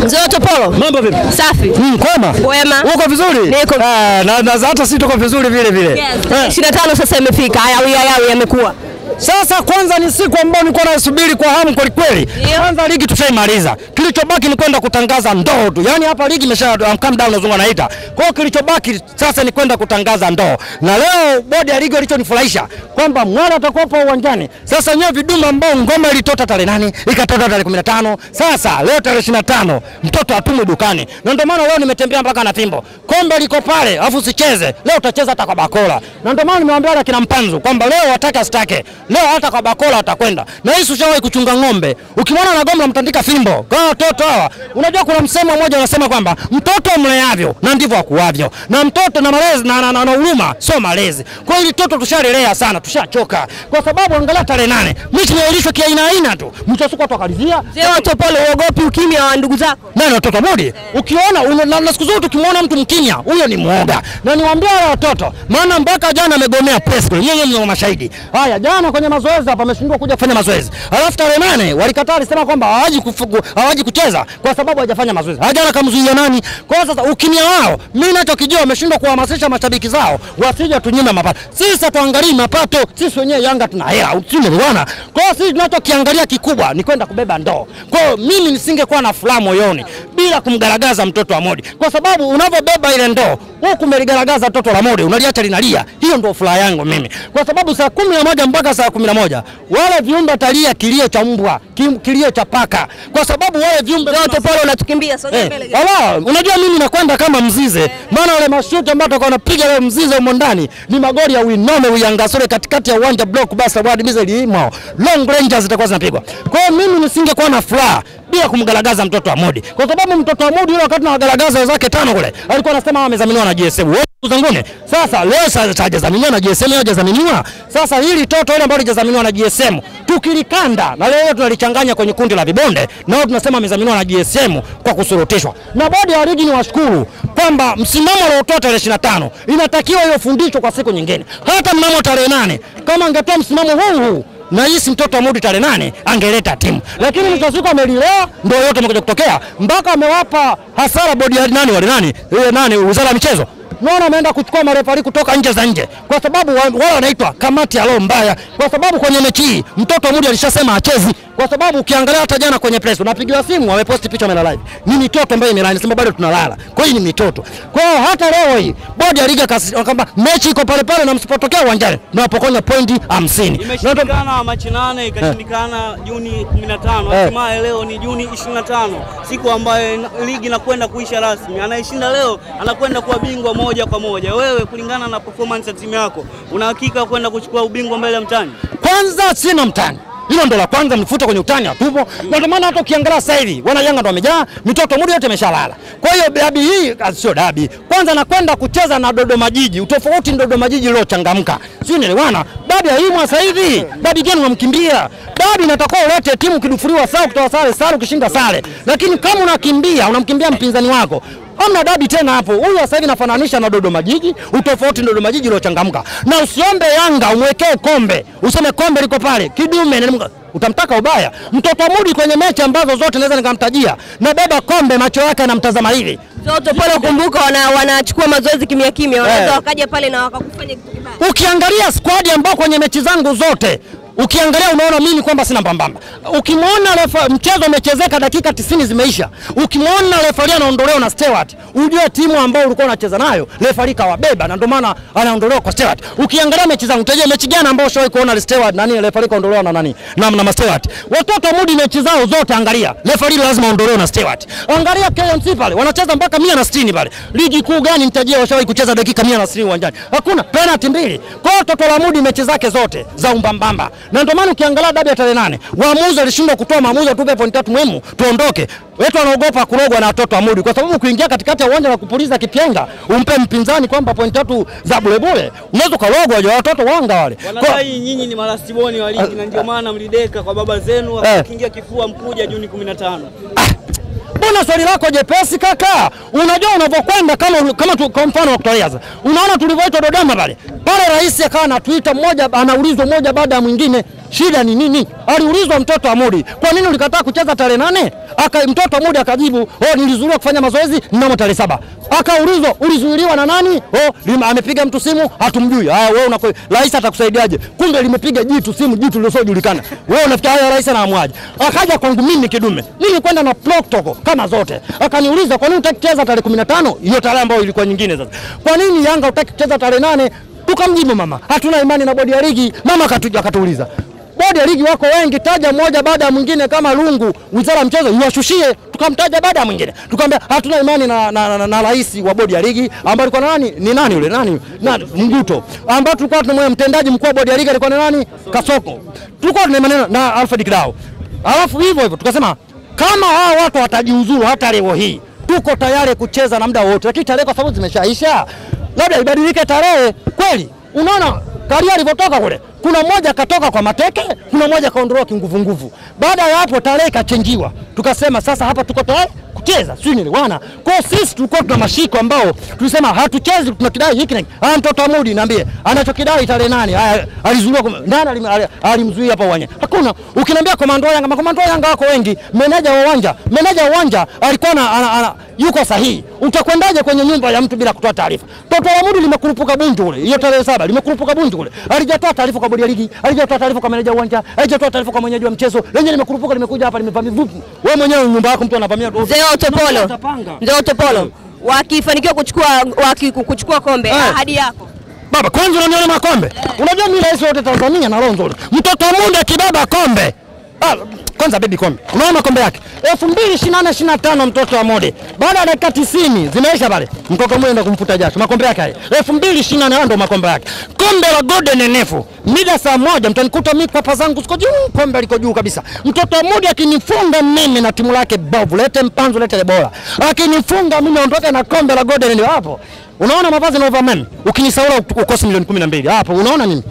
Zoto Polo. Mambo vipi? Safi. Kwema. Wema. Uko vizuri? Niko. Na hata sisi tuko vizuri vile vile. Yes. 25 sasa imefika. Hayawi yamekuwa. Sasa kwanza ni siku ambayo nilikuwa nasubiri kwa hamu kweli kweli. Kwanza ligi tushaimaliza. Kilichobaki ni kwenda kutangaza ndoo tu. Yaani hapa ligi imesha calm down nazungu anaita. Kwa hiyo kilichobaki sasa ni kwenda kutangaza ndoo. Na leo bodi ya ligi ilichonifurahisha kwamba Mwala atakuwa hapa uwanjani. Sasa nyewe viduma ambao ngoma ilitota tarehe 8, ikatota tarehe 15. Sasa leo tarehe 25 mtoto atumwe dukani. Na ndio maana leo nimetembea mpaka na fimbo. Kombe liko pale, afu usicheze. Leo utacheza hata kwa bakola. Na ndio maana nimewaambia wale kina Mpanzu kwamba leo wataka stake. Leo hata kwa bakola atakwenda. Na hii ushawahi kuchunga ng'ombe. Ukimwona na gomla mtandika fimbo. Kwa watoto hawa, unajua kuna msemo mmoja unasema kwamba mtoto mleavyo na ndivyo akuavyo. Na mtoto na malezi na huruma sio malezi. Kwa hiyo mtoto tushalelea sana, tushachoka. Kwa sababu angalia tarehe 8, mimi nimeulishwa kiaina tu. Mtosuko tukalizia. Zoto Polo uogopi ukimya wa ndugu zako? Nani watoto modi? Ukiona na siku zote ukimwona mtu mkimya, huyo ni muoga. Na niwaambia wale watoto, maana mpaka jana amegomea press kule. Yeye ni mashahidi. Haya, jana kwenye mazoezi hapa ameshindwa kuja kufanya mazoezi. Alafu tarehe 8 walikataa alisema kwamba hawaji kucheza kwa sababu hajafanya mazoezi. Hajana kamzuia nani? Kwa sasa ukimya wao, mimi ninachokijua wameshindwa kuhamasisha mashabiki zao wasije tunyime mapato. Sisi tuangalie mapato, sisi wenyewe Yanga tuna hela, usielewana. Kwa hiyo sisi tunachokiangalia kikubwa ni kwenda kubeba ndoo. Kwa hiyo mimi nisingekuwa na furaha moyoni bila kumgaragaza mtoto wa Modi. Kwa sababu unavyobeba ile ndoo, huku umeligaragaza mtoto la Modi, unaliacha linalia. Hiyo ndio furaha yangu mimi. Kwa sababu saa 11 mpaka saa 11 wale viumbe talia kilio cha mbwa, kilio cha paka. Kwa sababu wale viumbe Zoto Polo unatukimbia sogea mbele. Unajua mimi nakwenda kama mzize. Maana wale mashuti ambao tutakuwa napiga leo mzize huko ndani ni magoli ya Winome Uyangasore katikati ya uwanja block basa wadi mizeli imo. Long Rangers zitakuwa zinapigwa. Kwa hiyo mimi nisingekuwa na furaha bila kumgaragaza mtoto wa Modi. Kwa sababu mtoto wa Modi yule wakati anagaragaza wenzake 5 kule, alikuwa anasema amezaminiwa na GSM. Uzanguni. Sasa leo sasa hajazaminiwa na GSM, hajazaminiwa. Sasa hili toto ile ambalo hajazaminiwa na GSM, tukilikanda na leo tunalichanganya kwenye kundi la vibonde, nao tunasema amezaminiwa na GSM kwa kusurutishwa. Na bodi ya ligi ni washukuru kwamba msimamo uliotoa tarehe 25 inatakiwa iwe fundisho kwa siku nyingine. Hata mnamo tarehe 8 kama angetoa msimamo huu na hisi mtoto wa Modi tarehe 8 angeleta timu. Lakini mtasiku amelilea ndio yote yamekuja kutokea mpaka amewapa hasara bodi ya nani wizara ya michezo. Naona ameenda kuchukua marefari kutoka nje za nje kwa sababu wao wanaitwa kamati ya roho mbaya. Kwa sababu kwenye mechi hii mtoto wa Modi alishasema achezi. Kwa sababu ukiangalia hata jana kwenye press unapigiwa simu wameposti picha mela live. Ni mitoto ambayo imelala sema bado tunalala. Kwa hiyo ni mitoto. Kwa hiyo hata leo hii bodi ya ligi kwamba mechi iko pale pale na msipotokea uwanjani tunapokonya pointi 50. Imeshindikana Machi 8 ikashindikana Juni 15. Hatimaye leo ni Juni 25. Siku ambayo ligi inakwenda kuisha rasmi. Anayeshinda leo anakwenda kuwa bingwa moja kwa moja. Wewe kulingana na performance ya timu yako, una hakika kwenda kuchukua ubingwa mbele ya mtani? Kwanza sina mtani. Hilo ndo la kwanza mfuta kwenye utani hatupo. Na ndio maana hata ukiangalia sasa hivi wana Yanga ndo wamejaa, mitoto Modi yote imeshalala. Kwa hiyo dabi hii sio dabi. Kwanza nakwenda kucheza na Dodoma Jiji. Utofauti ni Dodoma Jiji leo changamka. Sio nielewana. Dabi haimu sasa hivi. Dabi gani unamkimbia? Dabi inatakiwa ulete timu kidufuriwa sawa kutoa sare ukishinda sare. Lakini kama unakimbia, unamkimbia mpinzani wako. Hamna dabi tena hapo. Huyu sasa hivi nafananisha na Dodoma Jiji, utofauti Dodoma Jiji leo changamka. Na usiombe Yanga umwekee kombe. Useme kombe liko pale. Kidume utamtaka ubaya. Mtoto Modi kwenye mechi ambazo zote naweza nikamtajia na beba kombe macho yake anamtazama hivi. Zoto Polo kumbuka wanachukua mazoezi kimya wanaweza wakaja pale na wakakufanya kitu kibaya. Ukiangalia squad ambao kwenye mechi zangu zote ukiangalia unaona mimi kwamba sina mbambamba. Ukimwona mchezo umechezeka dakika 90 zimeisha. Ukimwona refa anaondolewa na Stewart, ujue timu ambayo ulikuwa unacheza nayo refa kawabeba na ndio maana anaondolewa kwa Stewart. Ukiangalia mechi zangu utaje mechi gani ambayo ushawahi kuona Stewart nani refa kaondolewa na nani? Na Stewart. Watoto Modi mechi zao zote angalia. Refa lazima aondolewe na Stewart. Angalia KMC pale wanacheza mpaka 160 pale. Ligi kuu gani nitajie washawahi kucheza dakika 160 uwanjani? Hakuna, penalty 2. Kwa hiyo Toto la Modi mechi zake zote za umbambamba. Na ndio maana ukiangalia dabi ya tarehe 8, waamuzi walishindwa kutoa maamuzi tupe point 3 muhimu tuondoke. Wetu wanaogopa kurogwa na watoto wa Modi kwa sababu kuingia katikati ya uwanja na kupuliza kipenga umpe mpinzani kwamba point 3 za bure. Unaweza kurogwa watoto wanga wale. Wanadai nyinyi ni marastiboni wa ligi na ndio maana mlideka kwa baba zenu wakiingia kifua mkuja Juni 15. Mbona swali lako jepesi kaka? Unajua unavyokwenda kama kwa mfano wa kutoleaza. Unaona tulivyoitwa Dodoma pale. Pale rais akawa na Twitter mmoja anaulizwa mmoja baada ya mwingine. shida ni nini? Aliulizwa mtoto wa Mudi, kwa nini ulikataa kucheza tarehe 8? Mtoto wa Mudi akajibu, nilizuiliwa kufanya mazoezi mnamo tarehe 7. Akaulizwa, ulizuiliwa na nani? Amepiga mtu simu, hatumjui. Haya wewe rais atakusaidiaje? Kumbe limepiga jitu simu, jitu lisiojulikana. Wewe unafikia haya rais anaamwaje? Akaja kwangu mimi Kidume. Mimi kwenda na protocol kama zote. Akaniuliza, kwa nini hutaki kucheza tarehe 15? Hiyo tarehe ambayo ilikuwa nyingine sasa. Kwa nini Yanga hutaki kucheza tarehe 8? Tukamjibu mama, hatuna imani na bodi ya ligi. Mama akatuuliza, bodi ya ligi wako wengi, taja mmoja baada ya mwingine kama Lungu, wizara ya mchezo iwashushie. Tukamtaja baada ya mwingine. Tukamwambia hatuna imani na rais wa bodi ya ligi ambaye alikuwa nani? Ni nani yule? Nani? Mguto. Ambaye tulikuwa tunamwona mtendaji mkuu wa bodi ya ligi alikuwa nani? Kasoko. Tulikuwa tuna maneno na Alfred Kidao. Alafu hivyo tukasema kama hao watu watajiuzuru hata leo hii, tuko tayari kucheza na muda wote. Lakini tarehe kwa sababu zimeshaisha, labda ibadilike tarehe. Kweli unaona Karia alivyotoka kule, kuna mmoja katoka kwa mateke, kuna mmoja kaondolewa kinguvu nguvu. Baada ya hapo tarehe kachenjiwa. Tukasema sasa hapa tuko tayari kucheza, sio nini bwana. Kwa sisi tulikuwa tuna mashiko ambao tulisema hatuchezi, tunakidai hiki na hiki. Mtoto wa Mudi niambie, anachokidai tarehe 8 alizuiliwa ndani, alimzuia hapa uwanja. Hakuna. Ukiniambia komando Yanga wako wengi, meneja wa uwanja alikuwa yuko sahihi. Utakwendaje kwenye nyumba ya mtu bila kutoa taarifa? Toto wa Mudi limekurupuka Bunju kule. Hiyo tarehe 7 limekurupuka Bunju kule. Alijatoa taarifa kwa bodi ya ligi, alijatoa taarifa kwa meneja uwanja, alijatoa taarifa kwa mwenyeji wa mchezo. Lenye limekurupuka limekuja hapa limevamia vipi? Wewe mwenyewe nyumba yako mtu anavamia. Mzee Otopolo, wakifanikiwa kuchukua kombe, ahadi yako. Baba, kwanza unaniona makombe. Unajua mimi rais wote Tanzania na roho nzuri. Mtoto wa Mudi akibeba kombe. Kwanza baby kombe. Unaona makombe yake. 2024-25 mtoto wa Mudi. Baada ya dakika 90 zimeisha pale. Mtoto wa Mudi anaenda kumfuta jasho. Makombe yake haya. 2024 ndo makombe yake. Kombe la Golden NF. Mida saa 1 mtanikuta mimi papa zangu siko juu, kombe liko juu kabisa. Mtoto wa Mudi akinifunga mimi na timu lake bovu, lete mpanzo lete bora. Akinifunga mimi naondoka na kombe la Golden NF hapo. Unaona mavazi na overman, ukinisaula ukosi milioni 12. Hapo unaona nini?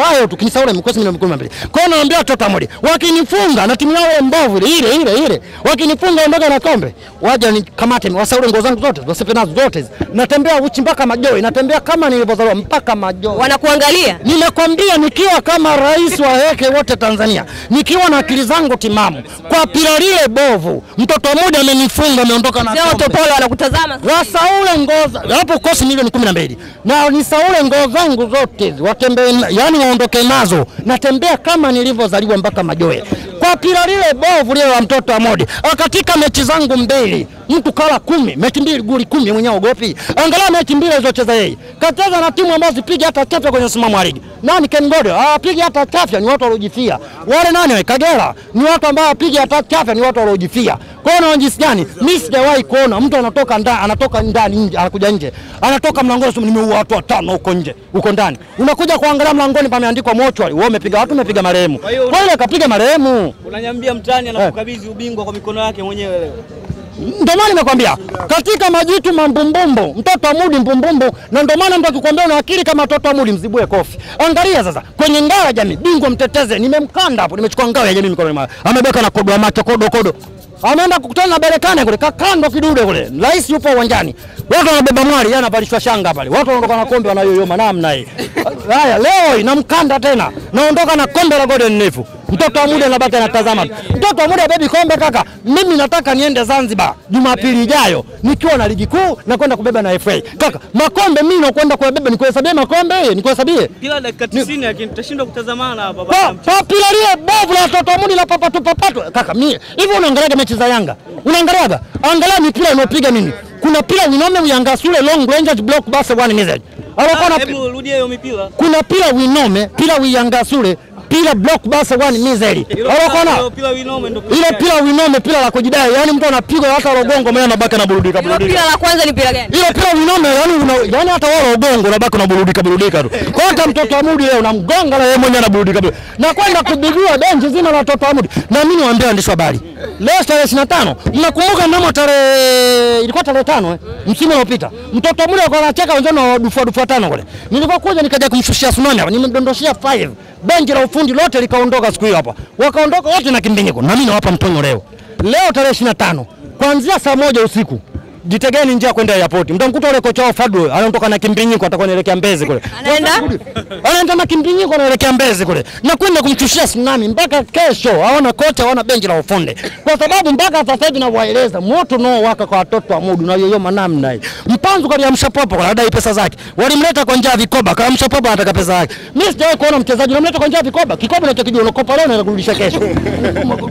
Hayo tukinisaula ukosi milioni 12. Kwa hiyo naambia watoto wa Mudi, wakinifunga na timu yao mbovu ile, wakinifunga ondoka na kombe, waje nikamate wasaule nguo zangu zote, wasipe nazo zote. Natembea uchi mpaka majoe, natembea kama nilivyozaliwa mpaka majoe. Wanakuangalia? Nimekwambia nikiwa kama rais wa heke wote Tanzania, nikiwa na akili zangu timamu, kwa pila lile bovu, mtoto wa Mudi amenifunga ameondoka na kombe. Sio Otopolo wanakutazama. Wasaule ngoza, hapo kosi milioni 12. Na nisaule nguo zangu zote, watembee yani waondoke nazo. Natembea kama nilivyozaliwa mpaka majoe. Kwa pila lile bovu lile la mtoto wa Mudi. Katika mechi zangu 2, mtu kala 10, mechi 2 goli 10 mwenyewe ogopi. Angalia mechi 2 alizocheza yeye. Kacheza na timu ambazo zipige hata chapya kwenye msimamo wa ligi. Nani Ken Godo? Apige hata chapya ni watu waliojifia. Wale nani Kagera? Ni watu ambao apige hata chapya ni watu waliojifia. Kwa hiyo na jinsi gani? Mimi sijawahi kuona mtu anatoka ndani nje, anakuja nje. Anatoka mlangoni sema nimeua watu 5 huko nje, huko ndani. Unakuja kuangalia mlangoni pameandikwa mochwali. Wewe umepiga watu, umepiga marehemu. Kwa hiyo kapiga marehemu. Unanyambia mtani anakukabidhi ubingwa kwa mikono yake mwenyewe leo. Ndio maana nimekwambia katika majitu mambumbumbu mtoto wa Mudi mbumbumbu, na ndio maana mtu akikwambia una akili kama mtoto wa Mudi mzibue kofi. Angalia sasa kwenye ngao ya jamii, bingwa mteteze, nimemkanda hapo, nimechukua ngao ya jamii mikono mwa. Amebeka na kodo macho kodo. Ameenda kukutana na Berekane kule, kakando kidude kule. Rais yupo uwanjani. Watu wanabeba mwali, yana valishwa shanga pale. Watu wanaondoka na kombe wanayoyoma namna hii. Haya leo inamkanda tena. Naondoka na kombe la Golden NF. Mtoto wa Mudi anabaki anatazama. Mtoto wa Mudi baby kombe kaka. Mimi nataka niende Zanzibar Jumapili ijayo nikiwa na ligi kuu na kwenda kubeba na FA. Kaka, makombe mimi nakwenda kubeba nikuhesabie makombe, nikuhesabie. Kila dakika 90 lakini tutashindwa kutazamana hapa baba. Papila lile bovu la mtoto wa Mudi la papatu. Kaka, mimi hivi unaangalia mechi za Yanga? Unaangaliaga? Angalia mipira inayopiga mimi. Kuna pila winome Yanga sule long range block bus 1 message. Hebu rudia hiyo mipira. Kuna pila winome, pila Yanga sule pila block bus 1 mizeli. Unaona pila winome ndio ile pila winome, pila la kujidai, yani mtu anapigwa hata rogongo mwenyewe anabaki na burudika. Pila la kwanza ni pila gani? Ile pila winome yani hata wao rogongo unabaki na burudika tu. Kwa hata mtoto wa Mudi leo unamgonga na yeye mwenyewe anaburudika. Na kwenda kubigua benchi zima la mtoto wa Mudi. Na mimi niwaambia waandishi habari. Leo tarehe 25, mnakumbuka mnamo ilikuwa tarehe 5 msimu uliopita. Mtoto wa Mudi alikuwa anacheka wenzao na dufa 5 kule. Nilipokuja nikaja kumshushia Sunani hapa, nimemdondoshia 5. Benchi la ufundi lote likaondoka siku hiyo hapa. Wakaondoka wote na kimbinyiko. Na mimi nawapa mtonyo leo. Leo tarehe 25, kuanzia saa 1 usiku jitegeni njia kwenda airport. Mtamkuta yule kocha wao Fadlu anatoka na Kimbinyiko atakuwa anaelekea Mbezi kule. Anaenda na Kimbinyiko anaelekea Mbezi kule. Na kwenda kumchushia tsunami mpaka kesho. Hawana kocha, hawana benchi la ufundi. Kwa sababu mpaka sasa hivi nawaeleza moto nao waka kwa watoto wa Mudu na yoyoma namna hii. Mpanzu kwa Mshapopo kwa dai pesa zake. Walimleta kwa njia vikoba, kama Mshapopo anataka pesa zake. Mimi sijawahi kuona mchezaji unamleta kwa njia vikoba. Kikoba unachokijua unakopa leo na kurudisha kesho.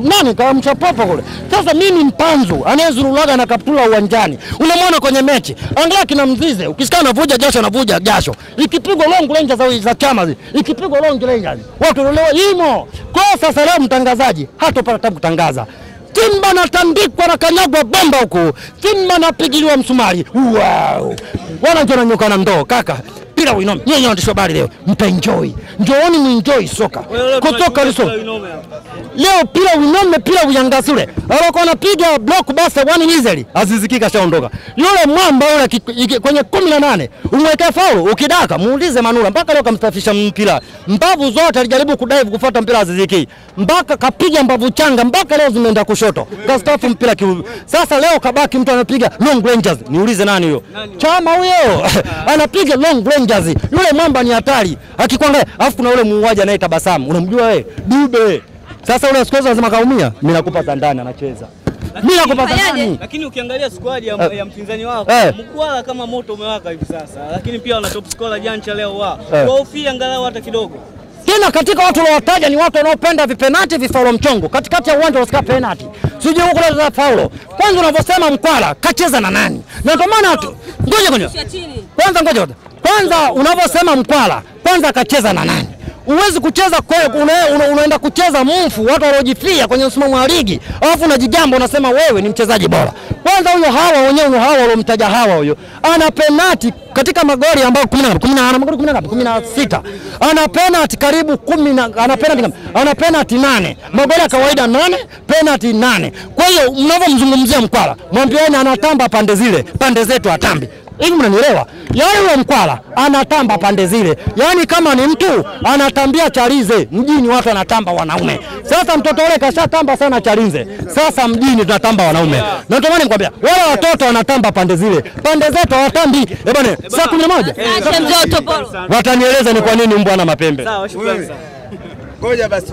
Nani kama Mshapopo kule? Sasa mimi Mpanzu anayezurulaga na kaptula uwanjani. Unamwona kwenye mechi. Angalia kina Mzize, ukisikia anavuja jasho. Ikipigwa long range za chama hizi. Ikipigwa long range. Watu leo himo. Kwa sasa leo mtangazaji hatopata tabu kutangaza. Simba natandikwa na kanyagwa bomba huko. Simba napigiliwa msumari. Wow. Wanajona nyoka na ndoo kaka. Pila Winome. Nyinyi waandishi wa habari leo mtaenjoy. Njooni muenjoy soka. Kutoka liso. Leo Pila Winome, Pila Uyangasule. Alikuwa anapiga blockbuster one easily. Azizikika shaondoka. Yule mwamba yule kwenye 18 umwekea faulu ukidaka muulize Manula mpaka leo kamstafisha mpira. Mbavu zote alijaribu kudive kufuata mpira Aziziki. Mpaka kapiga mbavu changa mpaka leo zimeenda kushoto. Kastafu mpira sasa leo kabaki mtu anapiga long rangers. Niulize nani huyo? Chama huyo. Anapiga long rangers. Yule mwamba ni hatari. Akikwangalia alafu kuna yule muuaji anayetabasamu. Unamjua wewe? Dube. Sasa ule sikoza lazima kaumia. Mimi nakupa za ndani anacheza. Mimi nakupa za ndani. Lakini ukiangalia squad ya mpinzani wako, Mkwala kama moto umewaka hivi sasa. Lakini pia wana top scorer Jancha leo wao. Kwa ufia angalau hata kidogo. Tena katika watu wanaotaja ni watu wanaopenda vipenati vifaulo mchongo. Katikati ya uwanja wasika penalty. Sije huko la faulo. Kwanza unavyosema Mkwala kacheza na nani? Na ndio maana ngoja. Kwanza unavyosema Mkwala, kwanza kacheza na nani? Uwezi kucheza unaenda kucheza mfu watu waliojifia kwenye msimamo wa ligi. Alafu unajigamba unasema wewe ni mchezaji bora. Kwanza huyo hawa waliomtaja hawa huyo. Ana penalty katika magoli ambayo 16. Ana penalty karibu 10 ana penalty 8. Magoli ya kawaida 8, penalty 8. Kwa hiyo mnavyomzungumzia Mkwala, mwambieni anatamba pande zile, pande zetu atambi. Hivi mnanielewa? Yaani yule Mkwala anatamba pande zile. Yaani kama ni mtu anatambia Chalize, mjini watu wanatamba wanaume. Sasa mtoto yule kashatamba sana Chalize. Sasa mjini tunatamba wanaume. Na ndio maana nikwambia, wale watoto wanatamba pande zile. Pande zetu hawatambi. Bwana, saa 11. Watanieleza ni kwa nini mbwa ana mapembe. Sawa, shukrani sana. Ngoja basi